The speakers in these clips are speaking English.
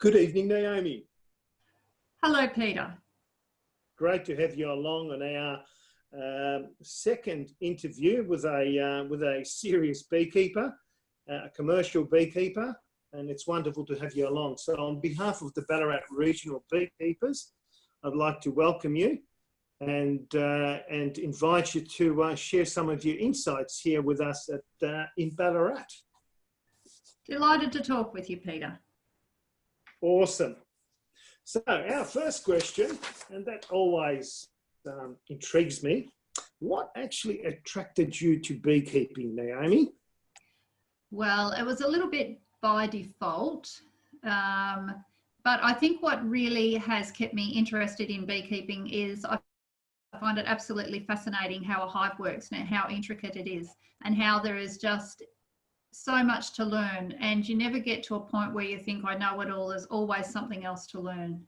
Good evening, Naomi. Hello, Peter. Great to have you along on our second interview with a serious beekeeper, a commercial beekeeper, and it's wonderful to have you along. So on behalf of the Ballarat Regional Beekeepers, I'd like to welcome you and invite you to share some of your insights here with us in Ballarat. Delighted to talk with you, Peter. Awesome. So our first question, and that always intrigues me, what actually attracted you to beekeeping, Naomi? Well, it was a little bit by default, but I think what really has kept me interested in beekeeping is I find it absolutely fascinating how a hive works and how intricate it is, and how there is just so much to learn, and you never get to a point where you think, I know it all. There's always something else to learn.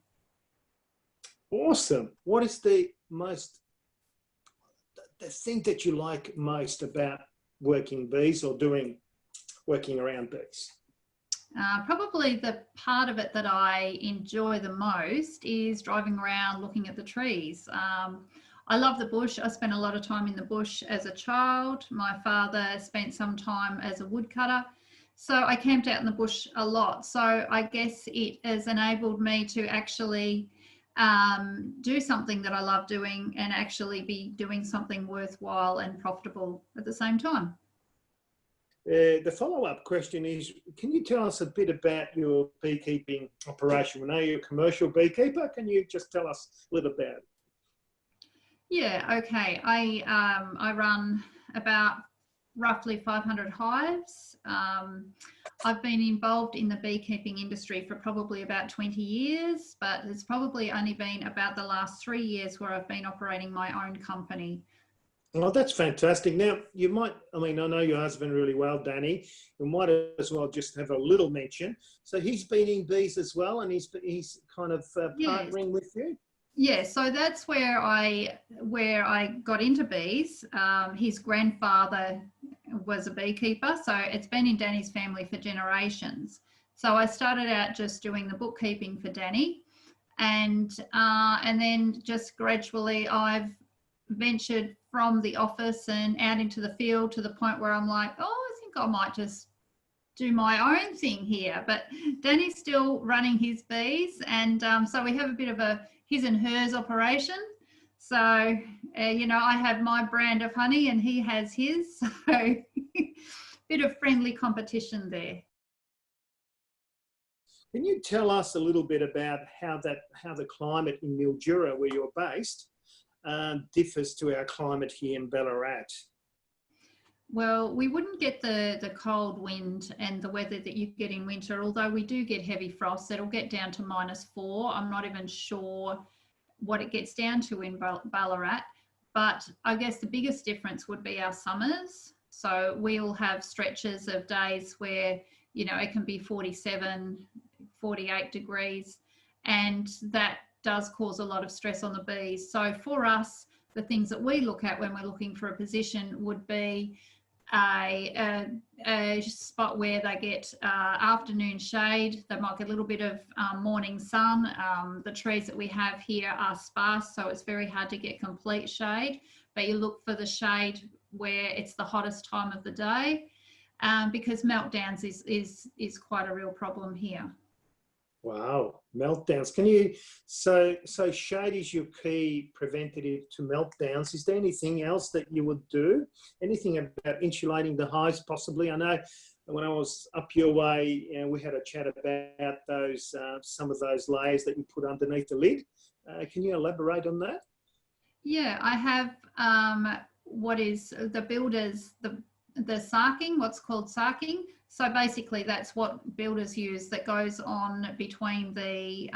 Awesome. What is the thing that you like most about working bees or working around bees? Probably the part of it that I enjoy the most is driving around looking at the trees. I love the bush. I spent a lot of time in the bush as a child. My father spent some time as a woodcutter. So I camped out in the bush a lot. So I guess it has enabled me to actually do something that I love doing and actually be doing something worthwhile and profitable at the same time. The follow-up question is, can you tell us a bit about your beekeeping operation? We know you're a commercial beekeeper. Can you just tell us a little about it? Yeah, okay. I run about roughly 500 hives. I've been involved in the beekeeping industry for probably about 20 years, but it's probably only been about the last 3 years where I've been operating my own company. Oh, that's fantastic. Now, I know your husband really well, Danny. You might as well just have a little mention. So he's been in bees as well, and he's kind of partnering with you? Yeah, so that's where I got into bees. His grandfather was a beekeeper, so it's been in Danny's family for generations. So I started out just doing the bookkeeping for Danny, and then just gradually I've ventured from the office and out into the field to the point where I'm like, oh, I think I might just do my own thing here. But Danny's still running his bees, and so we have a bit of a his and hers operation. So, I have my brand of honey and he has his. So, bit of friendly competition there. Can you tell us a little bit about how the climate in Mildura, where you're based, differs to our climate here in Ballarat? Well, we wouldn't get the cold wind and the weather that you get in winter, although we do get heavy frost. It'll get down to -4. I'm not even sure what it gets down to in Ballarat, but I guess the biggest difference would be our summers. So we'll have stretches of days where, it can be 47, 48 degrees, and that does cause a lot of stress on the bees. So for us, the things that we look at when we're looking for a position would be a spot where they get afternoon shade. They might get a little bit of morning sun. The trees that we have here are sparse, so it's very hard to get complete shade, but you look for the shade where it's the hottest time of the day, because meltdowns is quite a real problem here. Wow, meltdowns. So shade is your key preventative to meltdowns. Is there anything else that you would do? Anything about insulating the hives possibly? I know when I was up your way, we had a chat about those, some of those layers that you put underneath the lid. Can you elaborate on that? Yeah, I have what is the builders, the sarking, what's called sarking. So basically that's what builders use, that goes on between the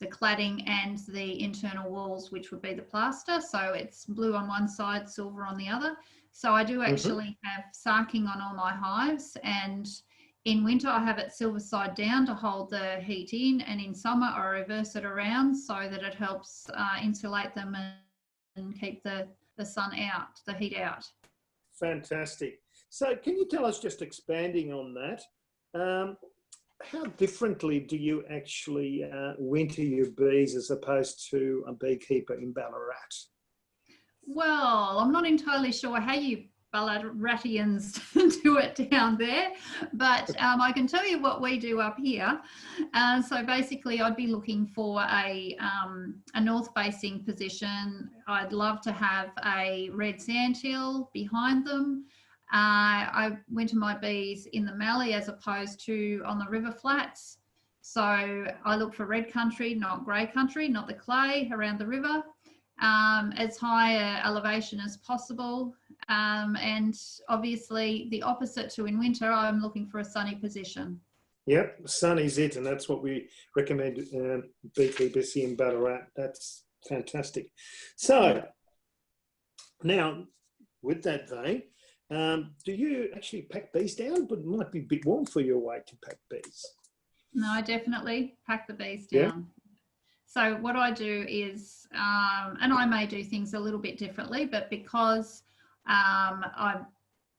cladding and the internal walls, which would be the plaster. So it's blue on one side, silver on the other. So I do actually have sarking on all my hives, and in winter I have it silver side down to hold the heat in, and in summer I reverse it around so that it helps insulate them and keep the sun out, the heat out. Fantastic. So can you tell us, just expanding on that, how differently do you actually winter your bees as opposed to a beekeeper in Ballarat? Well, I'm not entirely sure how you Ballaratians do it down there, but I can tell you what we do up here. So basically, I'd be looking for a north-facing position. I'd love to have a red sandhill behind them. I winter my bees in the mallee as opposed to on the river flats. So I look for red country, not grey country, not the clay around the river. As high a elevation as possible, and obviously the opposite to in winter, I'm looking for a sunny position. Yep, sun is it, and that's what we recommend beekeepers here in Ballarat. That's fantastic. So now, with that vein, do you actually pack bees down? But it might be a bit warm for your way to pack bees. No, I definitely pack the bees down. Yeah. So what I do is, and I may do things a little bit differently, but because I'm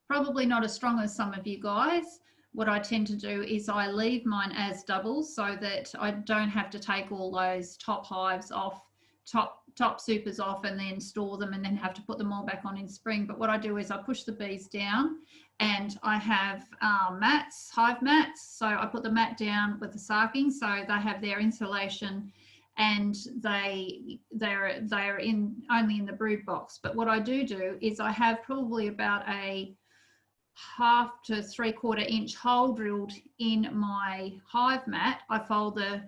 probably not as strong as some of you guys, what I tend to do is I leave mine as doubles so that I don't have to take all those top hives off, top supers off and then store them and then have to put them all back on in spring. But what I do is I push the bees down and I have mats, hive mats. So I put the mat down with the sarking so they have their insulation and they're in only in the brood box. But what I do is I have probably about a 1/2 to 3/4 inch hole drilled in my hive mat. I fold the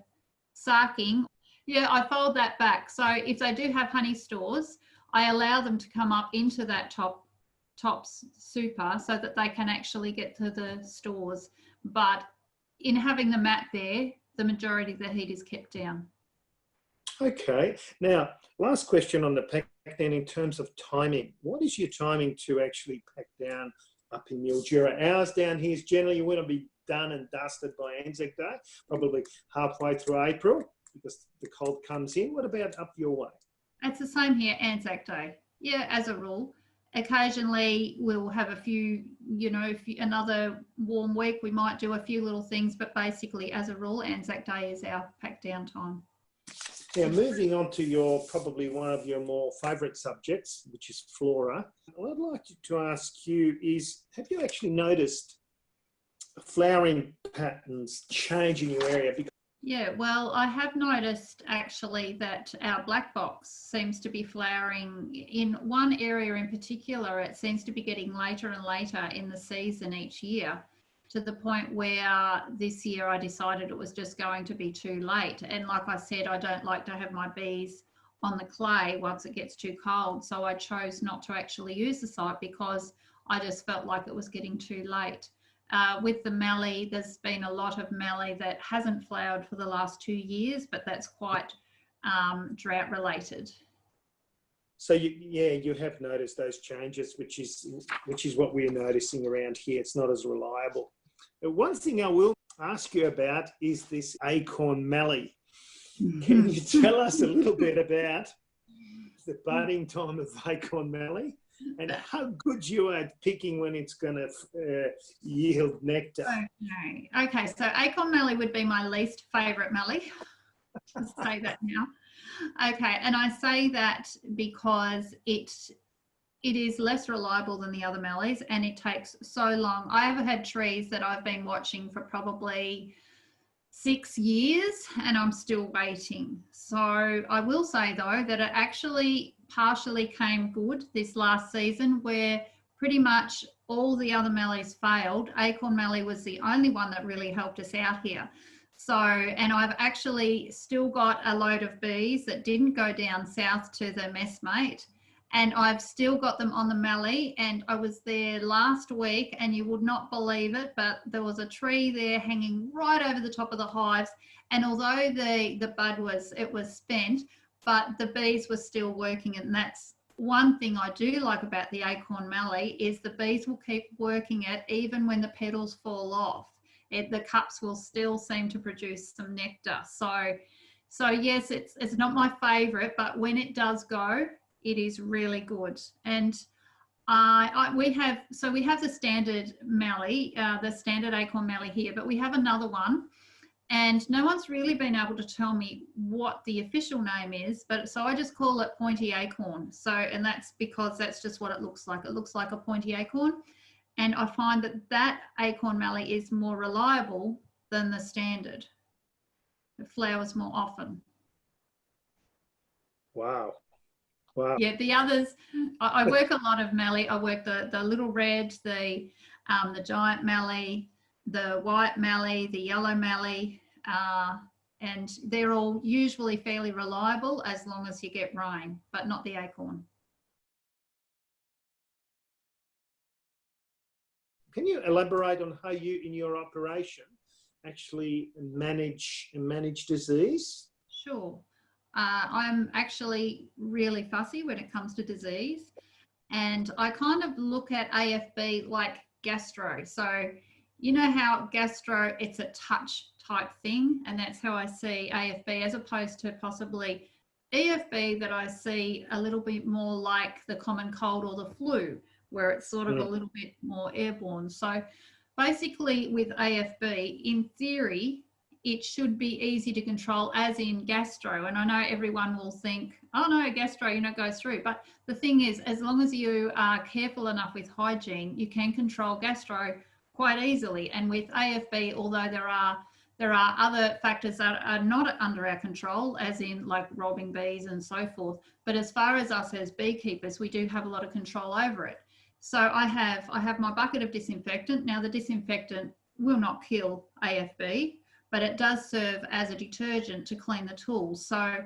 sarking. Yeah, I fold that back. So if they do have honey stores, I allow them to come up into that top super so that they can actually get to the stores. But in having the mat there, the majority of the heat is kept down. Okay. Now, last question on the pack down in terms of timing. What is your timing to actually pack down up in Mildura? Ours down here is generally you want to be done and dusted by Anzac Day, probably halfway through April because the cold comes in. What about up your way? It's the same here, Anzac Day. Yeah, as a rule. Occasionally we'll have a few, another warm week, we might do a few little things, but basically as a rule, Anzac Day is our pack down time. Now, moving on to probably one of your more favourite subjects, which is flora. What I'd like to ask you is, have you actually noticed flowering patterns change in your area? Yeah, well, I have noticed actually that our black box seems to be flowering in one area in particular. It seems to be getting later and later in the season each year, to the point where this year I decided it was just going to be too late. And like I said, I don't like to have my bees on the clay once it gets too cold. So I chose not to actually use the site because I just felt like it was getting too late. With the mallee, there's been a lot of mallee that hasn't flowered for the last 2 years, but that's quite drought related. So you have noticed those changes, which is what we're noticing around here. It's not as reliable. One thing I will ask you about is this acorn mallee. Can you tell us a little bit about the budding time of acorn mallee and how good you are at picking when it's going to yield nectar? Okay, so acorn mallee would be my least favourite mallee. I'll say that now. Okay, and I say that because it is less reliable than the other mallees and it takes so long. I have had trees that I've been watching for probably 6 years and I'm still waiting. So I will say though that it actually partially came good this last season where pretty much all the other mallees failed. Acorn mallee was the only one that really helped us out here. So, and I've actually still got a load of bees that didn't go down south to the messmate, and I've still got them on the mallee. And I was there last week and you would not believe it, but there was a tree there hanging right over the top of the hives. And although the bud was spent, but the bees were still working. And that's one thing I do like about the acorn mallee is the bees will keep working it even when the petals fall off. The cups will still seem to produce some nectar. So yes, it's not my favorite, but when it does go, it is really good. And we have the standard mallee, the standard acorn mallee here, but we have another one And no one's really been able to tell me what the official name is, but so I just call it pointy acorn. So, and that's because that's just what it looks like. It looks like a pointy acorn. And I find that that acorn mallee is more reliable than the standard. It flowers more often. Wow. Wow. Yeah, the others, I work a lot of mallee. I work the little red, the giant mallee, the white mallee, the yellow mallee, and they're all usually fairly reliable as long as you get rain, but not the acorn. Can you elaborate on how you, in your operation, actually manage disease? Sure. I'm actually really fussy when it comes to disease, and I kind of look at AFB like gastro. So you know how gastro, it's a touch type thing, and that's how I see AFB, as opposed to possibly EFB that I see a little bit more like the common cold or the flu, where it's sort of a little bit more airborne. So basically with AFB, in theory, it should be easy to control, as in gastro. And I know everyone will think, oh no, gastro, you know, goes through. But the thing is, as long as you are careful enough with hygiene, you can control gastro quite easily. And with AFB, although there are other factors that are not under our control, as in like robbing bees and so forth. But as far as us as beekeepers, we do have a lot of control over it. So I have my bucket of disinfectant. Now the disinfectant will not kill AFB, but it does serve as a detergent to clean the tools. So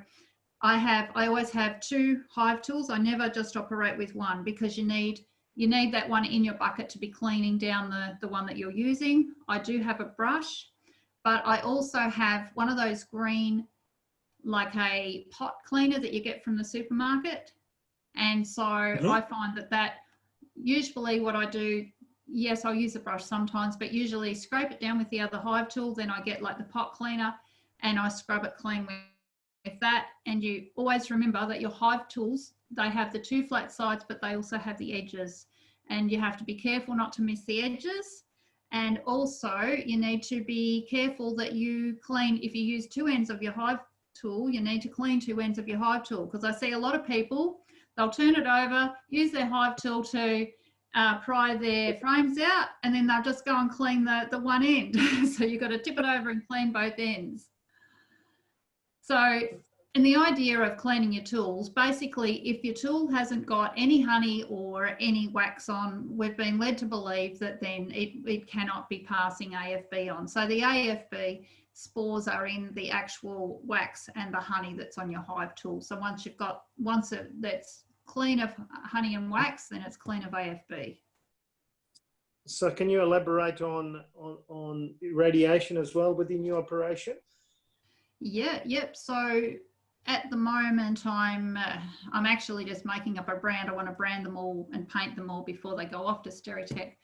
I always have 2 hive tools. I never just operate with one, because you need that one in your bucket to be cleaning down the one that you're using. I do have a brush, but I also have one of those green, like a pot cleaner that you get from the supermarket. And so I find that usually what I do, yes, I'll use a brush sometimes, but usually scrape it down with the other hive tool. Then I get like the pot cleaner and I scrub it clean with that. And you always remember that your hive tools, they have the 2 flat sides, but they also have the edges. And you have to be careful not to miss the edges. And also you need to be careful that you clean, if you use 2 ends of your hive tool, you need to clean 2 ends of your hive tool. Because I see a lot of people, they'll turn it over, use their hive tool to pry their frames out, and then they'll just go and clean the one end. So you've got to tip it over and clean both ends. So, and the idea of cleaning your tools, basically, if your tool hasn't got any honey or any wax on, we've been led to believe that then it cannot be passing AFB on. So the AFB spores are in the actual wax and the honey that's on your hive tool. So once that's clean of honey and wax, then it's clean of AFB. So can you elaborate on radiation as well within your operation? Yep. So at the moment, I'm actually just making up a brand. I want to brand them all and paint them all before they go off to Stereotech.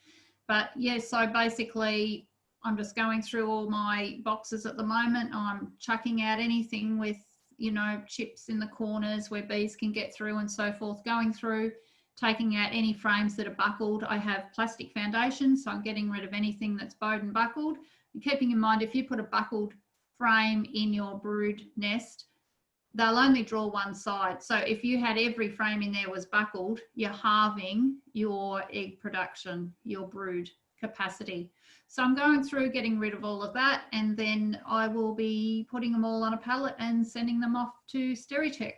But yeah, so basically I'm just going through all my boxes at the moment. I'm chucking out anything with, you know, chips in the corners where bees can get through and so forth, going through, taking out any frames that are buckled. I have plastic foundations, so I'm getting rid of anything that's bowed and buckled. And keeping in mind, if you put a buckled frame in your brood nest, they'll only draw one side. So if you had every frame in there was buckled, you're halving your egg production, your brood capacity. So I'm going through getting rid of all of that, and then I will be putting them all on a pallet and sending them off to Stereotech.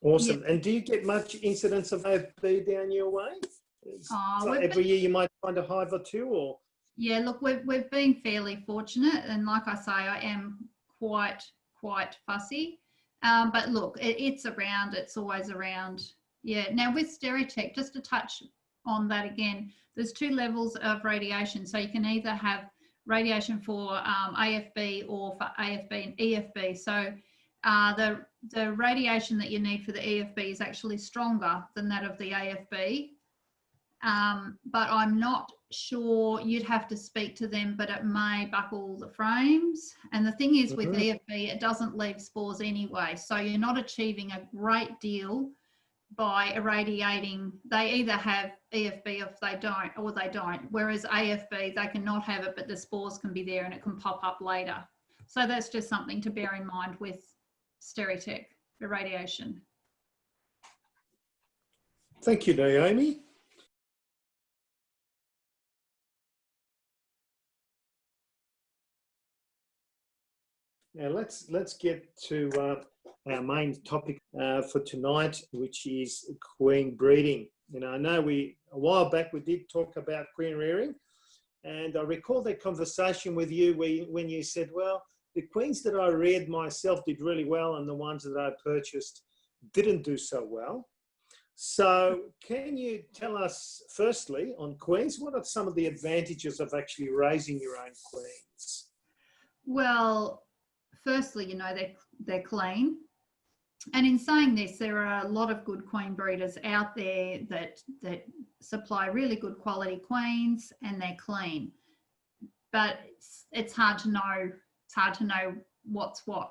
Awesome. Yeah. And do you get much incidence of AFB down your way? So every year you might find a hive or 2, or? Yeah, look, we've been fairly fortunate, and like I say, I am quite fussy. But look, it's around. It's always around. Yeah. Now with Stereotech, just to touch on that again, there's 2 levels of radiation. So you can either have radiation for AFB or for AFB and EFB. So the radiation that you need for the EFB is actually stronger than that of the AFB. But I'm not sure, you'd have to speak to them, but it may buckle the frames. And the thing is with EFB, it doesn't leave spores anyway. So you're not achieving a great deal by irradiating. They either have EFB if they don't, or they don't. Whereas AFB, they can not have it, but the spores can be there and it can pop up later. So that's just something to bear in mind with Stereotech irradiation. Thank you, Naomi. Now let's get to our main topic for tonight, which is queen breeding. I know a while back we did talk about queen rearing, and I recall that conversation with you when you said, well, the queens that I reared myself did really well, and the ones that I purchased didn't do so well. So can you tell us, firstly, on queens, what are some of the advantages of actually raising your own queens? Well, firstly, they're clean. And in saying this, there are a lot of good queen breeders out there that supply really good quality queens, and they're clean. But it's hard to know. It's hard to know what's what.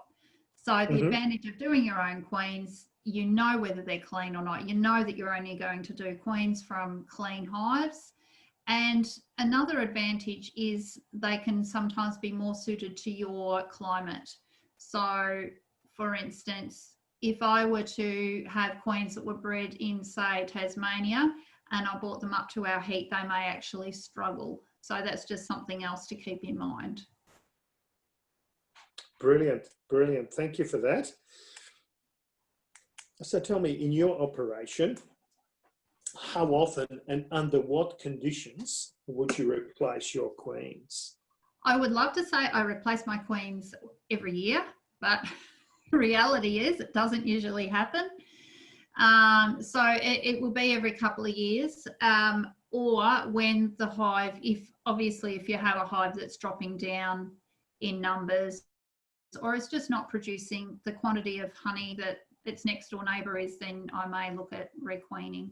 So the advantage of doing your own queens, you know whether they're clean or not. You know that you're only going to do queens from clean hives. And another advantage is they can sometimes be more suited to your climate. So, for instance, if I were to have queens that were bred in, say, Tasmania, and I brought them up to our heat, they may actually struggle. So that's just something else to keep in mind. Brilliant, brilliant. Thank you for that. So tell me, in your operation, how often and under what conditions would you replace your queens? I would love to say I replace my queens every year, but reality is it doesn't usually happen. So it will be every couple of years, or when the hive, if you have a hive that's dropping down in numbers, or it's just not producing the quantity of honey that its next door neighbour is, then I may look at requeening.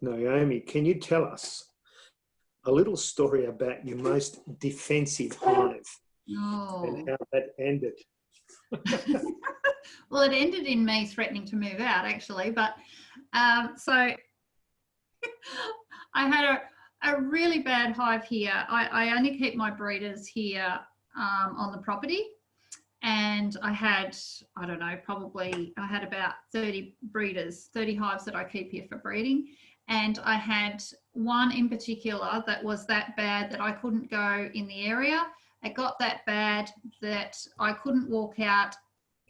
Naomi, can you tell us a little story about your most defensive hive and how that ended? Well, it ended in me threatening to move out, actually. But so I had a really bad hive here. I only keep my breeders here on the property. And I had, I don't know, I had about 30 breeders, 30 hives that I keep here for breeding. And I had one in particular that was that bad that I couldn't go in the area. It got that bad that I couldn't walk out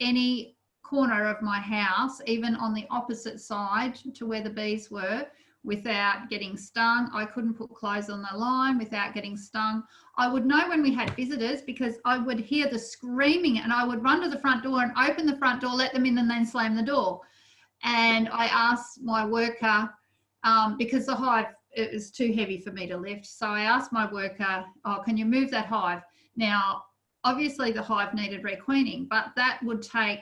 any corner of my house, even on the opposite side to where the bees were, without getting stung. I couldn't put clothes on the line without getting stung. I would know when we had visitors because I would hear the screaming, and I would run to the front door and open the front door, let them in, and then slam the door. And I asked my worker, because the hive, it was too heavy for me to lift. So I asked my worker, oh, can you move that hive? Now, obviously the hive needed requeening, but that would take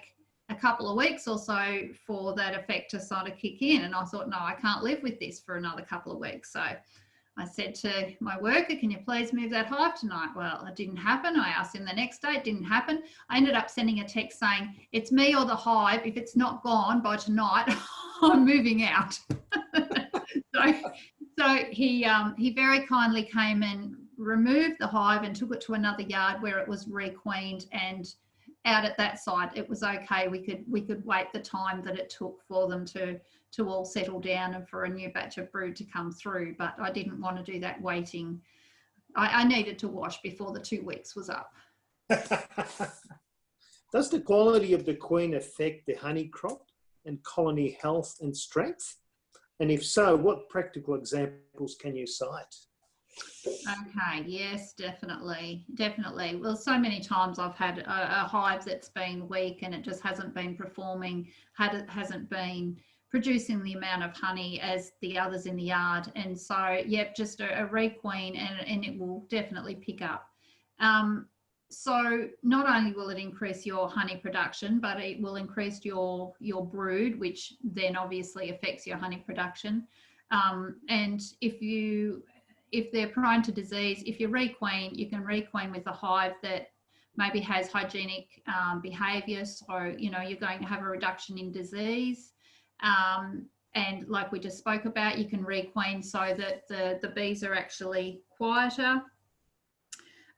a couple of weeks or so for that effect to sort of kick in. And I thought, no, I can't live with this for another couple of weeks. So I said to my worker, can you please move that hive tonight? Well, it didn't happen. I asked him the next day, it didn't happen. I ended up sending a text saying, it's me or the hive. If it's not gone by tonight, I'm moving out. So he very kindly came and removed the hive and took it to another yard where it was requeened, and out at that site it was okay. We could wait the time that it took for them to all settle down and for a new batch of brood to come through, but I didn't want to do that waiting. I needed to wash before the 2 weeks was up. Does the quality of the queen affect the honey crop and colony health and strength? And if so, what practical examples can you cite? Okay, yes, definitely. Well, so many times I've had a hive that's been weak and it just hasn't been performing, hasn't been producing the amount of honey as the others in the yard. And so, yep, just a requeen and it will definitely pick up. So not only will it increase your honey production, but it will increase your brood, which then obviously affects your honey production. And if they're prone to disease, if you requeen, you can requeen with a hive that maybe has hygienic behaviour. So, you're going to have a reduction in disease. And like we just spoke about, you can requeen so that the bees are actually quieter.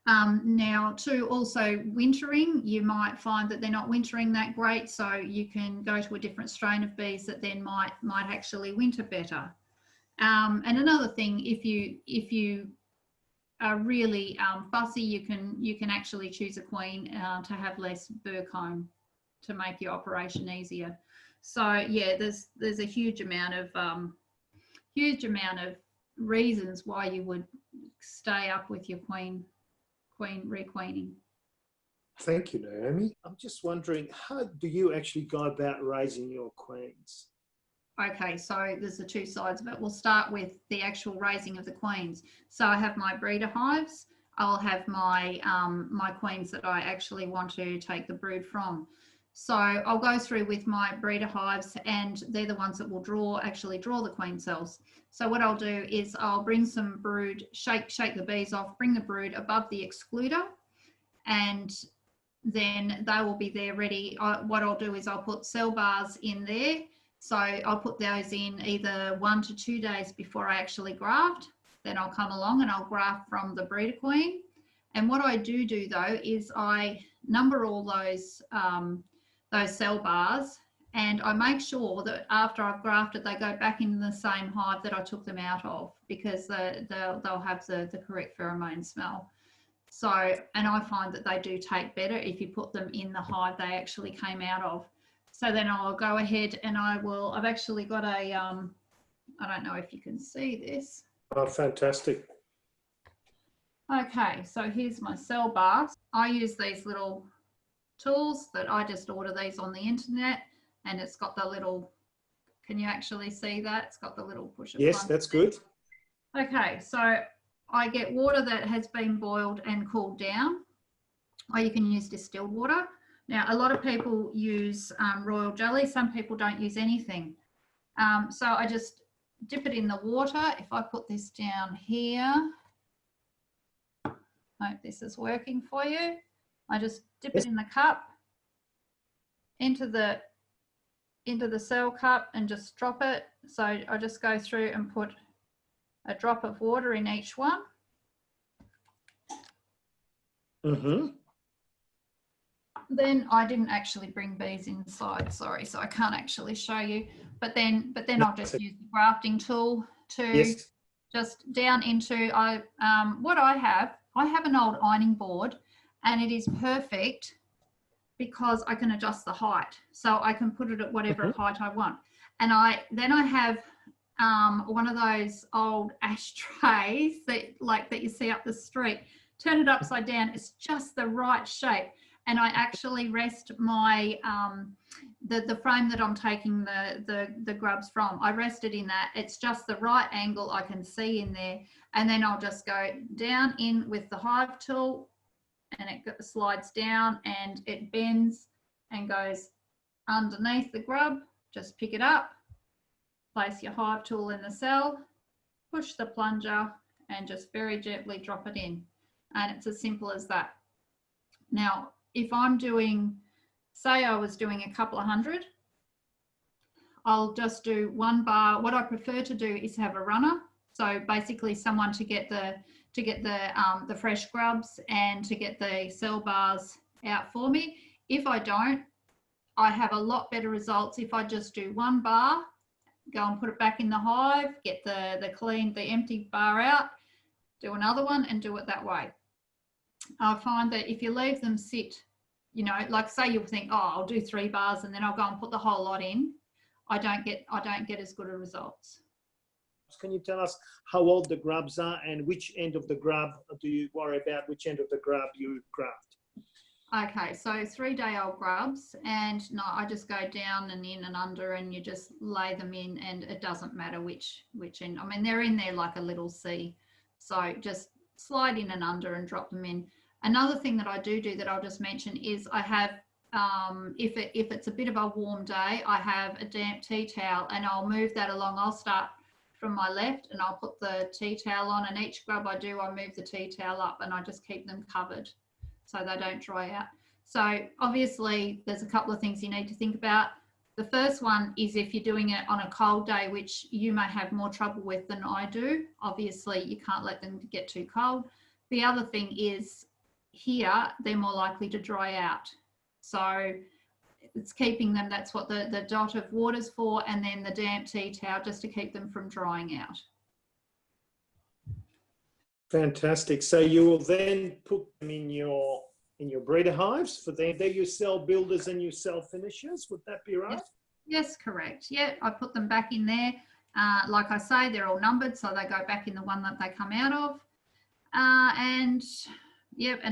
Now too, also wintering, you might find that they're not wintering that great, so you can go to a different strain of bees that then might actually winter better. And another thing, if you are really fussy, you can actually choose a queen to have less burr comb to make your operation easier. So yeah, there's a huge amount of reasons why you would stay up with your queen requeening. Thank you, Naomi. I'm just wondering, how do you actually go about raising your queens? Okay, so there's the two sides of it. We'll start with the actual raising of the queens. So I have my breeder hives. I'll have my my queens that I actually want to take the brood from. So I'll go through with my breeder hives, and they're the ones that will actually draw the queen cells. So what I'll do is I'll bring some brood, shake the bees off, bring the brood above the excluder, and then they will be there ready. What I'll do is I'll put cell bars in there. So I'll put those in either 1 to 2 days before I actually graft. Then I'll come along and I'll graft from the breeder queen. And what I do though is I number all those cell bars, and I make sure that after I've grafted, they go back in the same hive that I took them out of, because they'll have the correct pheromone smell. So, and I find that they do take better if you put them in the hive they actually came out of. So then I'll go ahead and I've actually got a, I don't know if you can see this. Oh, fantastic. Okay, so here's my cell bars. I use these little tools that I just order these on the internet, and it's got the little, can you actually see that? It's got the little pusher. Yes, that's good. Okay, so I get water that has been boiled and cooled down, or you can use distilled water. Now, a lot of people use royal jelly. Some people don't use anything. So I just dip it in the water. If I put this down here, hope this is working for you. I just dip it in the cup, into the cell cup, and just drop it. So I just go through and put a drop of water in each one. Mm-hmm. Then I didn't actually bring bees inside, sorry, so I can't actually show you. But then I'll just use the grafting tool to just down into what I have an old ironing board, and it is perfect because I can adjust the height, so I can put it at whatever height I want. And then I have one of those old ashtrays that you see up the street. Turn it upside down, it's just the right shape. And I actually rest my the frame that I'm taking the grubs from. I rest it in that. It's just the right angle I can see in there. And then I'll just go down in with the hive tool, and it slides down and it bends and goes underneath the grub. Just pick it up, place your hive tool in the cell, push the plunger, and just very gently drop it in. And it's as simple as that. Now, if I'm doing, say I was doing a couple of hundred, I'll just do 1 bar. What I prefer to do is have a runner. So basically someone to get the fresh grubs and to get the cell bars out for me. If I don't, I have a lot better results if I just do 1 bar, go and put it back in the hive, get the empty bar out, do another one, and do it that way. I find that if you leave them sit, you know, like say you think, oh, I'll do 3 bars and then I'll go and put the whole lot in, I don't get as good a results. Can you tell us how old the grubs are and which end of the grub do you worry about, which end of the grub you graft? Okay, so 3-day-old grubs, and no, I just go down and in and under, and you just lay them in, and it doesn't matter which end. I mean, they're in there like a little C, so just slide in and under and drop them in. Another thing that I do that I'll just mention is I have, if it's a bit of a warm day, I have a damp tea towel, and I'll move that along. I'll start from my left and I'll put the tea towel on, and each grub I do, I move the tea towel up and I just keep them covered so they don't dry out. So obviously there's a couple of things you need to think about. The first one is if you're doing it on a cold day, which you may have more trouble with than I do. Obviously, you can't let them get too cold. The other thing is here, they're more likely to dry out. So it's keeping them, that's what the dot of water's for, and then the damp tea towel just to keep them from drying out. Fantastic. So you will then put them in your breeder hives for them. They're your cell builders and your cell finishers. Would that be right? Yes, correct. Yeah, I put them back in there. Like I say, they're all numbered, so they go back in the one that they come out of. And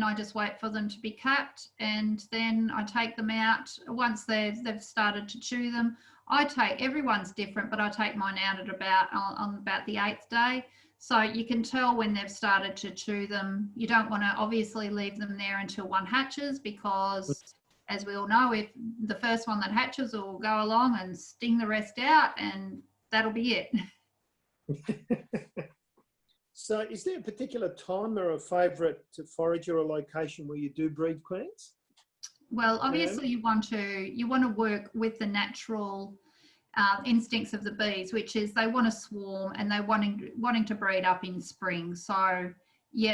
I just wait for them to be capped, and then I take them out once they've started to chew them. Everyone's different, but I take mine out at on about the 8th day. So you can tell when they've started to chew them. You don't want to obviously leave them there until one hatches, because as we all know, if the first one that hatches will go along and sting the rest out, and that'll be it. So is there a particular time or a favourite forage or a location where you do breed queens? Well, obviously you want to work with the natural instincts of the bees, which is they want to swarm and they're wanting to breed up in spring. So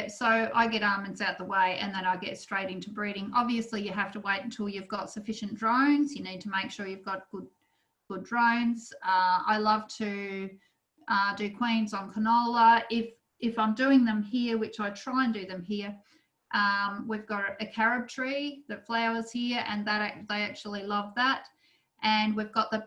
so I get almonds out the way and then I get straight into breeding. Obviously you have to wait until you've got sufficient drones. You need to make sure you've got good drones. I love to do queens on canola. If I'm doing them here, which I try and do them here, we've got a carob tree that flowers here, and they actually love that. And we've got the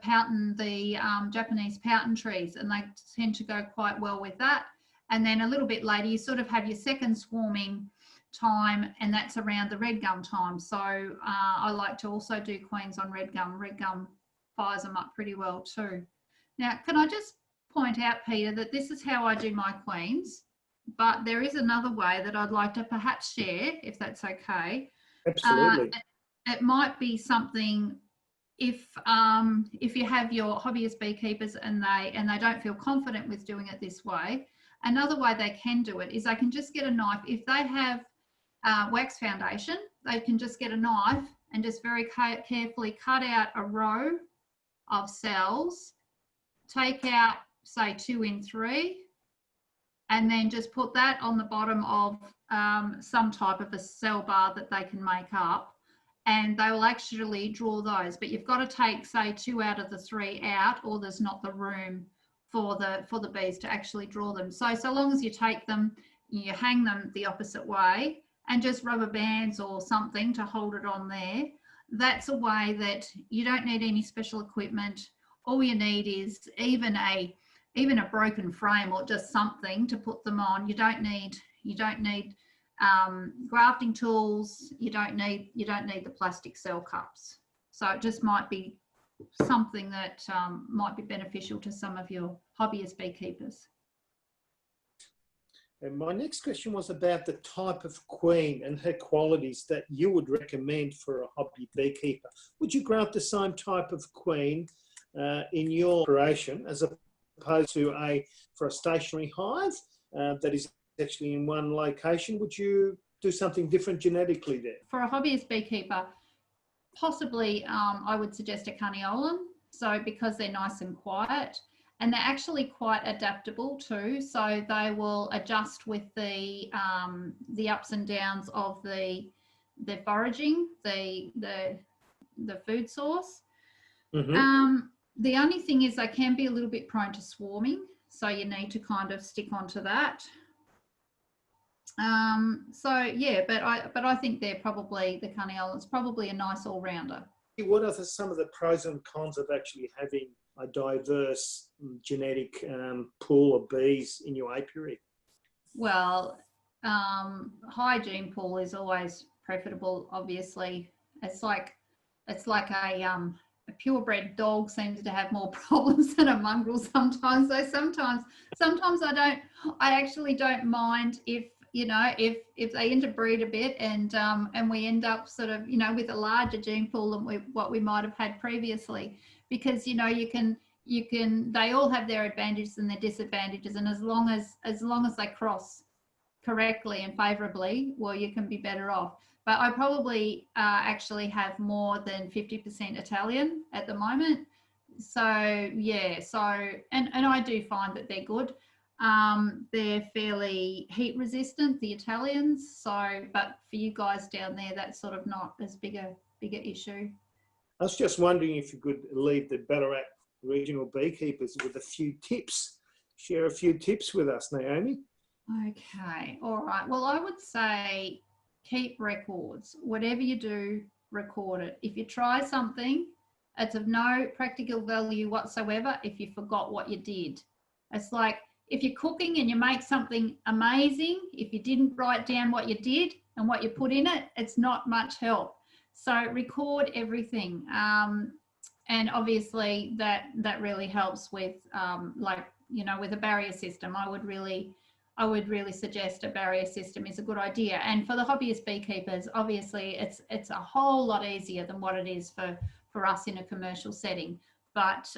Japanese pouton trees, and they tend to go quite well with that. And then a little bit later, you sort of have your second swarming time, and that's around the red gum time. So I like to also do queens on red gum. Red gum fires them up pretty well too. Now, can I just point out, Peter, that this is how I do my queens, but there is another way that I'd like to perhaps share, if that's okay. Absolutely. It might be something if you have your hobbyist beekeepers and they don't feel confident with doing it this way. Another way they can do it is they can just get a knife. If they have wax foundation, they can just get a knife and just very carefully cut out a row of cells, take out, say, 2 in 3, and then just put that on the bottom of some type of a cell bar that they can make up, and they will actually draw those. But you've got to take, say, 2 out of the 3 out, or there's not the room for the bees to actually draw them. So long as you take them, you hang them the opposite way, and just rubber bands or something to hold it on there. That's a way that you don't need any special equipment. All you need is even a broken frame or just something to put them on. You don't need grafting tools. You don't need the plastic cell cups. So it just might be something that might be beneficial to some of your hobbyist beekeepers. And my next question was about the type of queen and her qualities that you would recommend for a hobby beekeeper. Would you graft the same type of queen in your operation as opposed to for a stationary hive that is actually in one location? Would you do something different genetically there? For a hobbyist beekeeper, possibly I would suggest a carniolan. So because they're nice and quiet, and they're actually quite adaptable too. So they will adjust with the ups and downs of the foraging, the food source. Mm-hmm. The only thing is they can be a little bit prone to swarming, so you need to kind of stick onto that. But I think they're probably, the carniolan's probably a nice all-rounder. What are some of the pros and cons of actually having a diverse genetic pool of bees in your apiary? Well, high gene pool is always preferable. Obviously, it's like a purebred dog seems to have more problems than a mongrel sometimes. So sometimes I actually don't mind if they interbreed a bit and we end up sort of with a larger gene pool than what we might have had previously, because they all have their advantages and their disadvantages, and as long as they cross correctly and favorably, well, you can be better off. But I probably actually have more than 50% Italian at the moment. So yeah, so and I do find that they're good. They're fairly heat resistant, the Italians. So, but for you guys down there, that's sort of not as bigger issue. I was just wondering if you could leave the Ballarat regional beekeepers with a few tips. Share a few tips with us, Naomi. Okay, all right. Well, I would say keep records. Whatever you do, record it. If you try something, it's of no practical value whatsoever if you forgot what you did. It's like if you're cooking and you make something amazing, if you didn't write down what you did and what you put in it, it's not much help. So record everything. And obviously that really helps with like, you know, with a barrier system. I would really suggest a barrier system is a good idea. And for the hobbyist beekeepers, obviously it's a whole lot easier than what it is for us in a commercial setting. But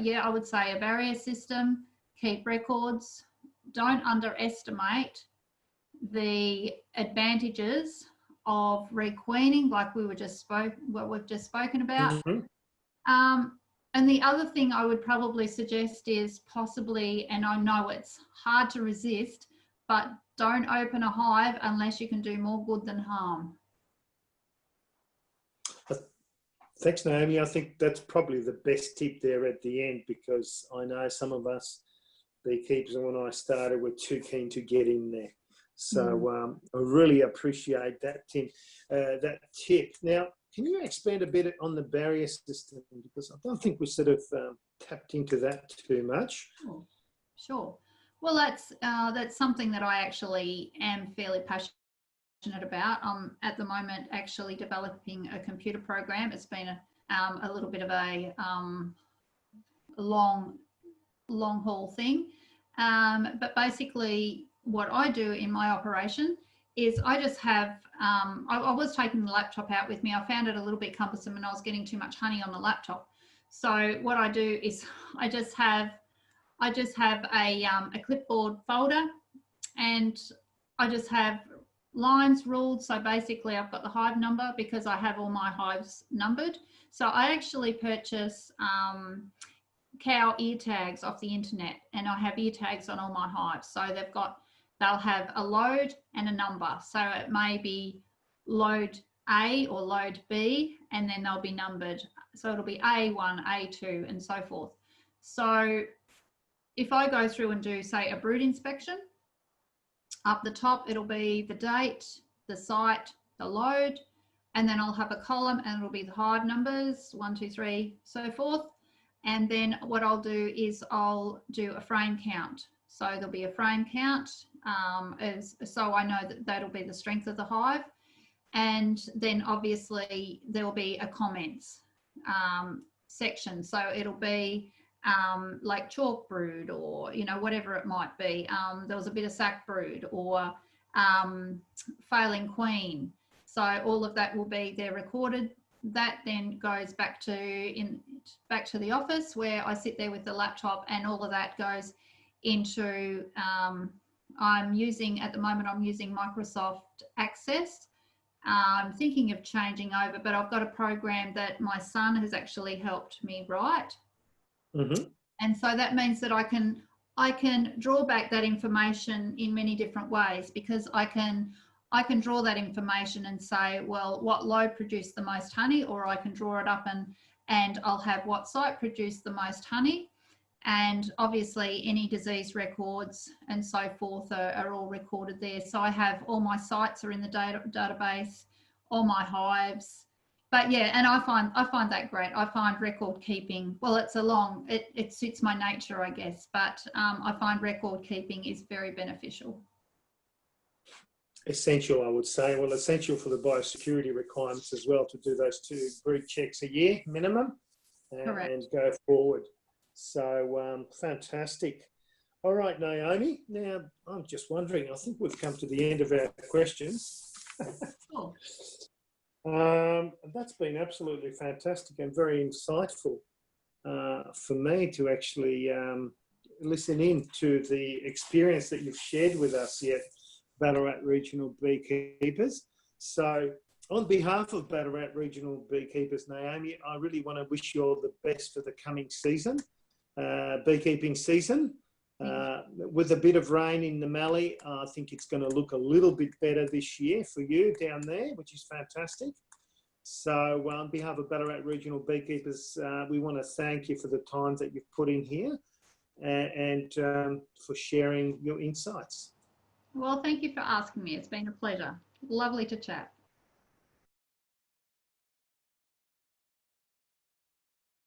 yeah, I would say a barrier system, keep records, don't underestimate the advantages of requeening, like we've just spoken about. Mm-hmm. And the other thing I would probably suggest is possibly, and I know it's hard to resist, but don't open a hive unless you can do more good than harm. Thanks, Naomi. I think that's probably the best tip there at the end, because I know some of us beekeepers, when I started, were too keen to get in there. So I really appreciate that, Tim, that tip. Now, can you expand a bit on the barrier system? Because I don't think we sort of tapped into that too much. Sure. Well, that's something that I actually am fairly passionate about. I'm at the moment actually developing a computer program. It's been a little bit of a long haul thing. But basically what I do in my operation is I just have, I was taking the laptop out with me. I found it a little bit cumbersome and I was getting too much honey on the laptop. So what I do is I just have a clipboard folder, and I just have lines ruled. So basically I've got the hive number because I have all my hives numbered. So I actually purchase cow ear tags off the internet, and I have ear tags on all my hives. So they'll have a load and a number. So it may be load A or load B, and then they'll be numbered. So it'll be A1, A2, and so forth. So if I go through and do, say, a brood inspection, up the top, it'll be the date, the site, the load, and then I'll have a column and it'll be the hive numbers, 1, 2, 3, so forth. And then what I'll do is I'll do a frame count. So there'll be a frame count, so I know that that'll be the strength of the hive. And then obviously there'll be a comments section. So it'll be like chalk brood, or, you know, whatever it might be. There was a bit of sack brood, or failing queen. So all of that will be there recorded. That then goes back to the office, where I sit there with the laptop, and all of that goes into I'm using Microsoft Access. I'm thinking of changing over, but I've got a program that my son has actually helped me write. Mm-hmm. And so that means that I can draw back that information in many different ways, because I can draw that information and say, well, what load produced the most honey, or I can draw it up and I'll have what site produced the most honey. And obviously any disease records and so forth are all recorded there. So I have all my sites are in the database, all my hives. But yeah, and I find that great. I find record keeping, well, it suits my nature, I guess, but I find record keeping is very beneficial. Essential, I would say. Well, essential for the biosecurity requirements as well, to do those 2 brood checks a year minimum, and go forward. So fantastic. All right, Naomi. Now, I'm just wondering, I think we've come to the end of our questions. Cool. That's been absolutely fantastic and very insightful for me to actually listen in to the experience that you've shared with us yet, Ballarat Regional Beekeepers. So On behalf of Ballarat Regional Beekeepers, Naomi, I really want to wish you all the best for the coming season, beekeeping season. With a bit of rain in the Mallee, I think it's going to look a little bit better this year for you down there, which is fantastic. So on behalf of Ballarat Regional Beekeepers, we want to thank you for the times that you've put in here and for sharing your insights. Well, thank you for asking me. It's been a pleasure. Lovely to chat.